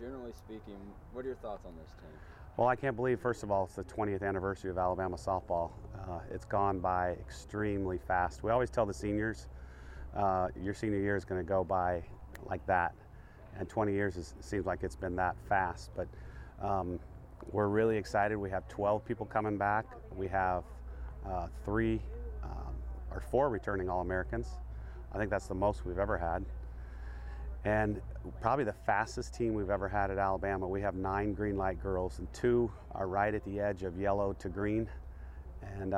generally speaking, what are your thoughts on this team? Well, I can't believe, first of all, it's the 20th anniversary of Alabama softball. It's gone by extremely fast. We always tell the seniors, your senior year is going to go by like that. And 20 years seems like it's been that fast. But we're really excited. We have 12 people coming back. We have 3 or 4 returning All-Americans. I think that's the most we've ever had. And probably the fastest team we've ever had at Alabama. We have 9 green light girls, and 2 are right at the edge of yellow to green. And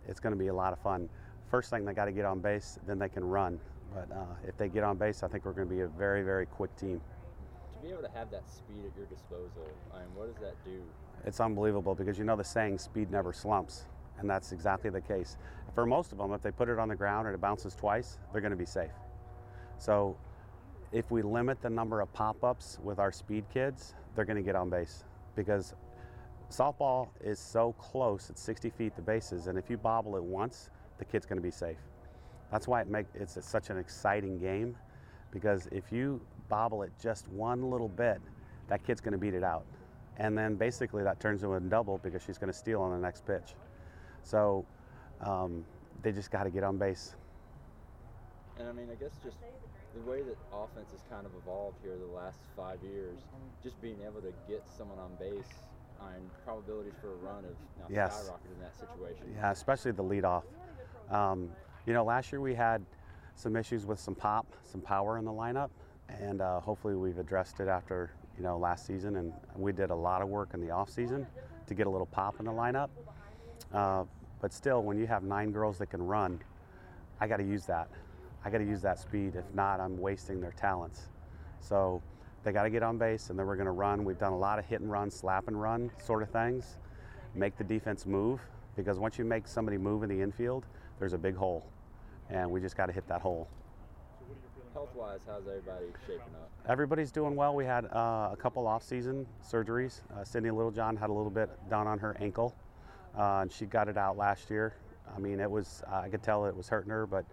it's going to be a lot of fun. First thing, they got to get on base, then they can run. But if they get on base, I think we're going to be a very, very quick team. To be able to have that speed at your disposal, what does that do? It's unbelievable, because you know the saying, speed never slumps. And that's exactly the case. For most of them, if they put it on the ground and it bounces twice, they're going to be safe. So if we limit the number of pop-ups with our speed kids, they're going to get on base, because softball is so close at 60 feet the bases, and if you bobble it once, the kid's going to be safe. That's why it's such an exciting game, because if you bobble it just one little bit, that kid's going to beat it out. And then basically that turns into a double, because she's going to steal on the next pitch. So they just got to get on base. And I guess just the way that offense has kind of evolved here the last 5 years, just being able to get someone on base, probabilities for a run have now skyrocketed in that situation. Yeah, especially the leadoff. Last year we had some issues with some power in the lineup, and hopefully we've addressed it after last season, and we did a lot of work in the off season to get a little pop in the lineup. But still, when you have 9 girls that can run, I got to use that. I got to use that speed. If not, I'm wasting their talents. So they got to get on base, and then we're going to run. We've done a lot of hit and run, slap and run sort of things. Make the defense move, because once you make somebody move in the infield, there's a big hole, and we just got to hit that hole. Health-wise, how's everybody shaping up? Everybody's doing well. We had a couple off-season surgeries. Sydney Littlejohn had a little bit done on her ankle, and she got it out last year. I could tell it was hurting her, but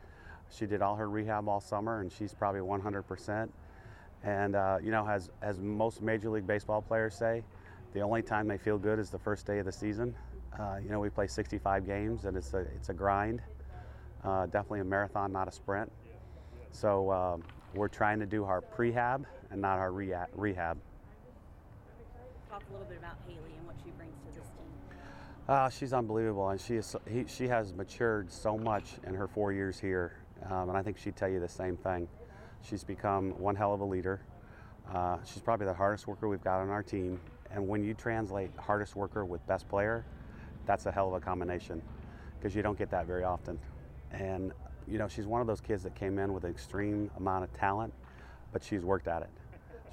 she did all her rehab all summer, and she's probably 100%. And as most Major League Baseball players say, the only time they feel good is the first day of the season. We play 65 games, and it's a grind. Definitely a marathon, not a sprint. So we're trying to do our prehab and not our rehab. Talk a little bit about Haley and what she brings to this team. She's unbelievable, and she has matured so much in her 4 years here, and I think she'd tell you the same thing. She's become one hell of a leader. She's probably the hardest worker we've got on our team, and when you translate hardest worker with best player, that's a hell of a combination, because you don't get that very often. And she's one of those kids that came in with an extreme amount of talent, but she's worked at it.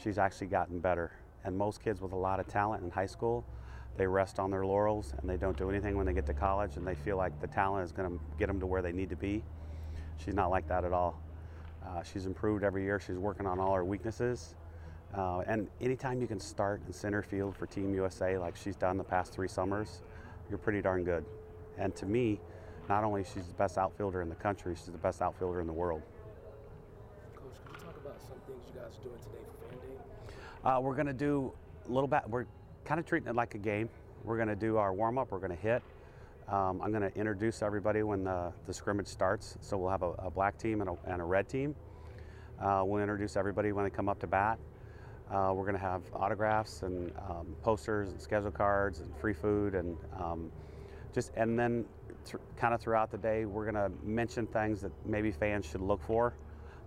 She's actually gotten better. And most kids with a lot of talent in high school, they rest on their laurels and they don't do anything when they get to college, and they feel like the talent is going to get them to where they need to be. She's not like that at all. She's improved every year. She's working on all her weaknesses. And anytime you can start in center field for Team USA like she's done the past 3 summers, you're pretty darn good. And to me, not only she's the best outfielder in the country, she's the best outfielder in the world. Coach, could you talk about some things you guys are doing today for Fan Day? We're going to do a little bit. We're kind of treating it like a game. We're going to do our warm-up. We're going to hit. I'm going to introduce everybody when the scrimmage starts. So we'll have a black team and a red team. We'll introduce everybody when they come up to bat. We're going to have autographs and posters and schedule cards and free food, and then kind of throughout the day, we're going to mention things that maybe fans should look for.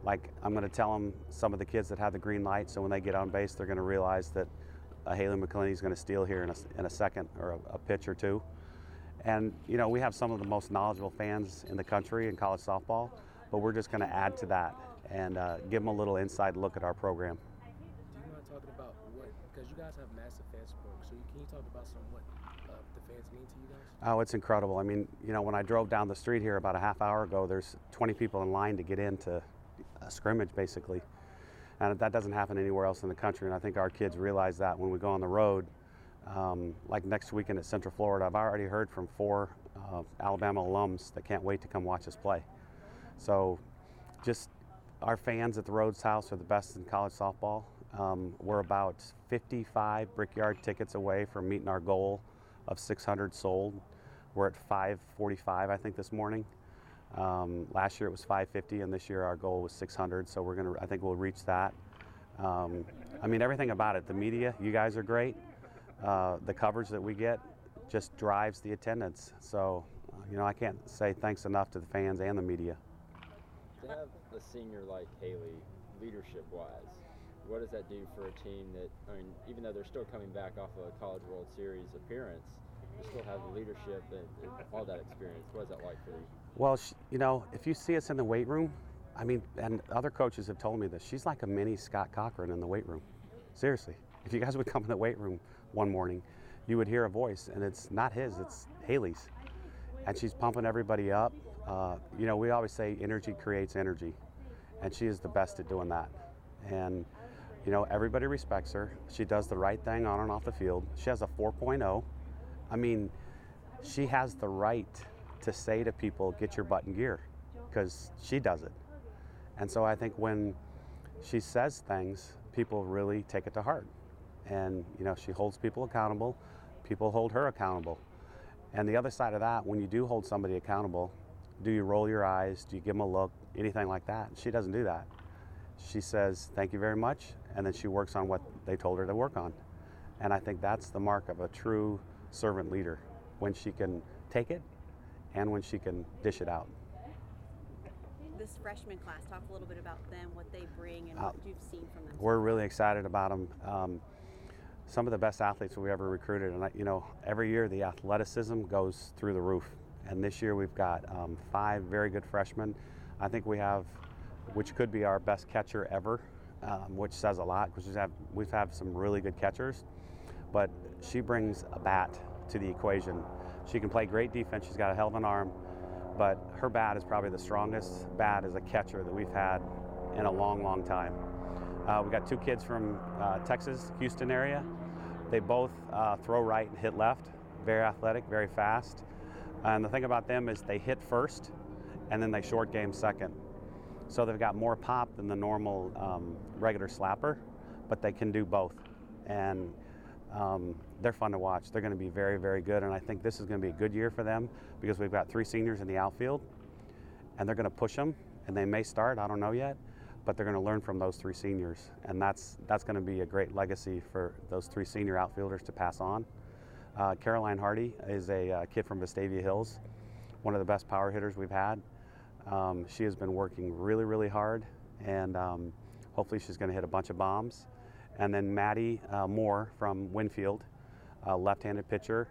Like, I'm going to tell them some of the kids that have the green light, so when they get on base, they're going to realize that Haley McClenny is going to steal here in a second or a pitch or two. And we have some of the most knowledgeable fans in the country in college softball, but we're just going to add to that and give them a little inside look at our program. Do you mind talking about because you guys have massive fan support, so can you talk about what the fans mean to you guys? Oh, it's incredible. When I drove down the street here about a half hour ago, there's 20 people in line to get into a scrimmage, basically. And that doesn't happen anywhere else in the country, and I think our kids realize that when we go on the road. Like next weekend at Central Florida, I've already heard from 4 Alabama alums that can't wait to come watch us play. So just our fans at the Rhodes House are the best in college softball. We're about 55 Brickyard tickets away from meeting our goal of 600 sold. We're at 545, I think, this morning. Last year it was 550, and this year our goal was 600, so I think we'll reach that. I mean, everything about it, the media, you guys are great. The coverage that we get just drives the attendance. So, I can't say thanks enough to the fans and the media. To have a senior like Haley, leadership-wise, what does that do for a team that, even though they're still coming back off a College World Series appearance, they still have the leadership and all that experience? What is that like for you? Well, if you see us in the weight room, and other coaches have told me this, she's like a mini Scott Cochran in the weight room. Seriously. If you guys would come in the weight room one morning, you would hear a voice, and it's not his, it's Haley's. And she's pumping everybody up. We always say energy creates energy, and she is the best at doing that. And, everybody respects her. She does the right thing on and off the field. She has a 4.0. She has the right to say to people, get your butt in gear, because she does it. And so I think when she says things, people really take it to heart. And, she holds people accountable. People hold her accountable. And the other side of that, when you do hold somebody accountable, do you roll your eyes? Do you give them a look? Anything like that? She doesn't do that. She says, thank you very much, and then she works on what they told her to work on. And I think that's the mark of a true servant leader, when she can take it and when she can dish it out. This freshman class, talk a little bit about them, what they bring, and what you've seen from them. We're really excited about them. Some of the best athletes we ever recruited, and every year the athleticism goes through the roof. And this year we've got 5 very good freshmen. I think we have, which could be our best catcher ever, which says a lot, because we've had some really good catchers. But she brings a bat to the equation. She can play great defense. She's got a hell of an arm, but her bat is probably the strongest bat as a catcher that we've had in a long, long time. We've got 2 kids from Texas, Houston area. They both throw right and hit left. Very athletic, very fast. And the thing about them is they hit first, and then they short game second. So they've got more pop than the normal regular slapper, but they can do both. And they're fun to watch. They're going to be very, very good. And I think this is going to be a good year for them, because we've got 3 seniors in the outfield, and they're going to push them, and they may start, I don't know yet, but they're going to learn from those 3 seniors. And that's going to be a great legacy for those 3 senior outfielders to pass on. Caroline Hardy is a kid from Vestavia Hills, one of the best power hitters we've had. She has been working really, really hard, and hopefully she's going to hit a bunch of bombs. And then Maddie Moore from Winfield, left-handed pitcher.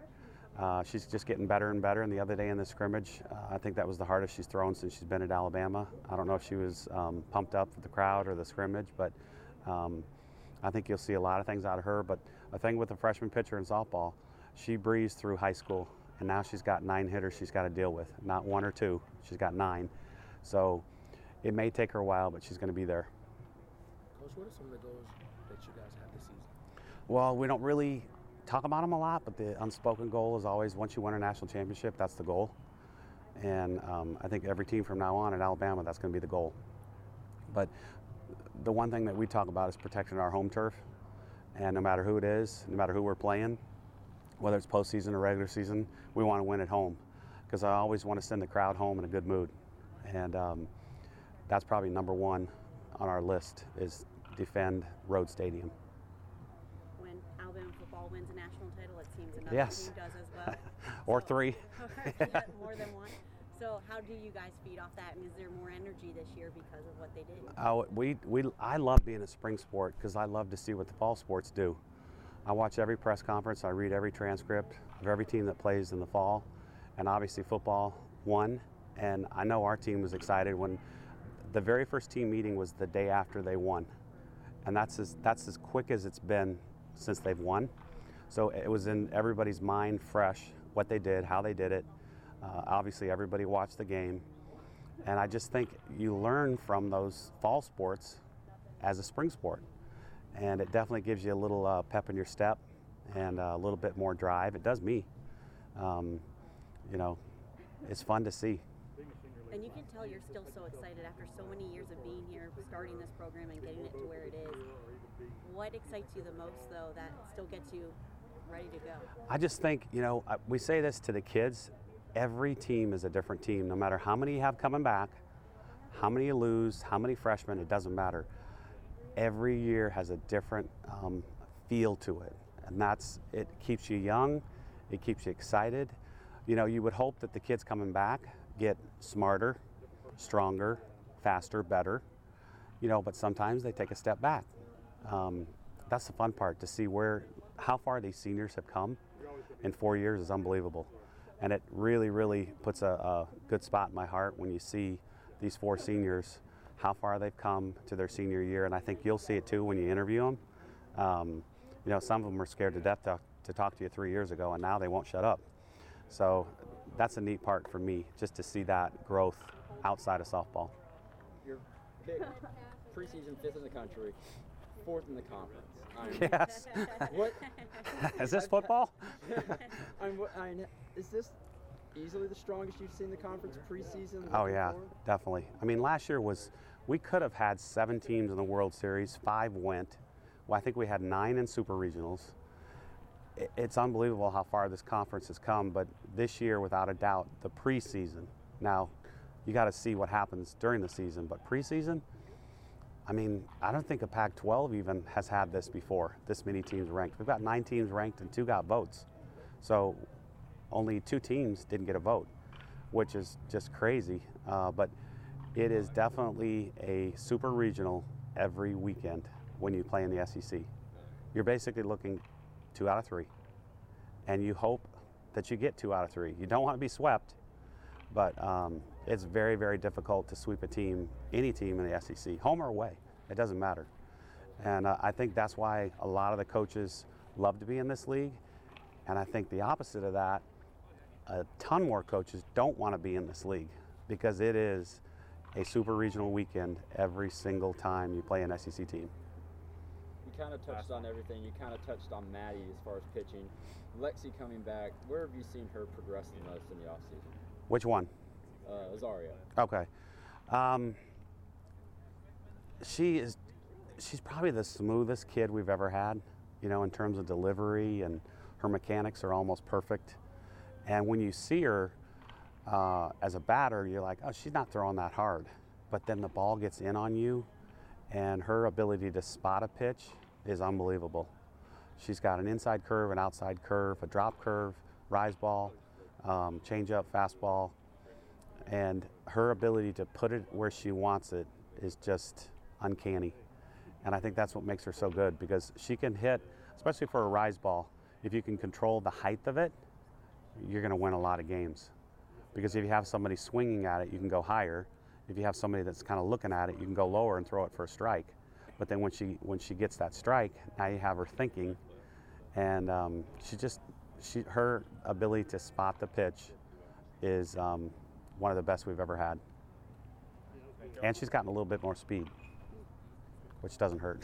She's just getting better and better. And the other day in the scrimmage, I think that was the hardest she's thrown since she's been at Alabama. I don't know if she was pumped up with the crowd or the scrimmage, but I think you'll see a lot of things out of her. But a thing with a freshman pitcher in softball, she breezed through high school, and now she's got 9 hitters she's got to deal with. Not 1 or 2, she's got 9. So it may take her a while, but she's going to be there. Coach, what are some of the goals that you guys have this season? Well, we don't really talk about them a lot, but the unspoken goal is always, once you win a national championship, that's the goal. And I think every team from now on at Alabama, that's going to be the goal. But the one thing that we talk about is protecting our home turf. And no matter who it is, no matter who we're playing, whether it's postseason or regular season, we want to win at home, because I always want to send the crowd home in a good mood. And that's probably number 1 on our list, is defend Road Stadium. When Alabama football wins a national title, it seems another Yes. team does as well. Or 3. Yeah, more than 1. So how do you guys feed off that, and is there more energy this year because of what they did? I love being a spring sport, because I love to see what the fall sports do. I watch every press conference, I read every transcript of every team that plays in the fall, and obviously football won, and I know our team was excited when the very first team meeting was the day after they won, and that's as quick as it's been since they've won. So it was in everybody's mind fresh, what they did, how they did it. Obviously everybody watched the game, and I just think you learn from those fall sports as a spring sport. And it definitely gives you a little pep in your step and a little bit more drive. It does me. It's fun to see. And you can tell you're still so excited after so many years of being here, starting this program and getting it to where it is. What excites you the most, though, that still gets you ready to go? I just think, we say this to the kids, every team is a different team. No matter how many you have coming back, how many you lose, how many freshmen, it doesn't matter. Every year has a different feel to it. And it keeps you young, it keeps you excited. You would hope that the kids coming back get smarter, stronger, faster, better, but sometimes they take a step back. That's the fun part, to see how far these seniors have come in 4 years is unbelievable. And it really, really puts a good spot in my heart when you see these 4 seniors, how far they've come to their senior year. And I think you'll see it too when you interview them. Some of them were scared to death to talk to you 3 years ago, and now they won't shut up. So that's a neat part for me, just to see that growth outside of softball. You're picked preseason 5th in the country, 4th in the conference. Yes. What? Is this football? Is this easily the strongest you've seen the conference preseason? Oh yeah, definitely. Last year we could have had 7 teams in the World Series, 5 went. Well, I think we had 9 in super regionals. It's unbelievable how far this conference has come, but this year, without a doubt, the preseason. Now, you got to see what happens during the season, but preseason, I don't think a Pac-12 even has had this before, this many teams ranked. We've got 9 teams ranked and 2 got votes. So only 2 teams didn't get a vote, which is just crazy. But it is definitely a super regional every weekend when you play in the SEC. You're basically looking 2 out of 3. And you hope that you get 2 out of 3. You don't want to be swept, but it's very, very difficult to sweep a team, any team in the SEC, home or away. It doesn't matter. And I think that's why a lot of the coaches love to be in this league. And I think the opposite of that, a ton more coaches don't want to be in this league, because it is a super regional weekend every single time you play an SEC team. You kind of touched on everything. You kind of touched on Maddie as far as pitching. Lexi coming back, where have you seen her progress the most in the offseason? Which one? Azaria. Okay. She's probably the smoothest kid we've ever had, in terms of delivery, and her mechanics are almost perfect. And when you see her as a batter, you're like, oh, she's not throwing that hard. But then the ball gets in on you, and her ability to spot a pitch is unbelievable. She's got an inside curve, an outside curve, a drop curve, rise ball, change-up, fastball. And her ability to put it where she wants it is just uncanny. And I think that's what makes her so good, because she can hit, especially for a rise ball, if you can control the height of it, you're going to win a lot of games. Because if you have somebody swinging at it, you can go higher. If you have somebody that's kind of looking at it, you can go lower and throw it for a strike. But then when she gets that strike, now you have her thinking. And her ability to spot the pitch is one of the best we've ever had. And she's gotten a little bit more speed, which doesn't hurt.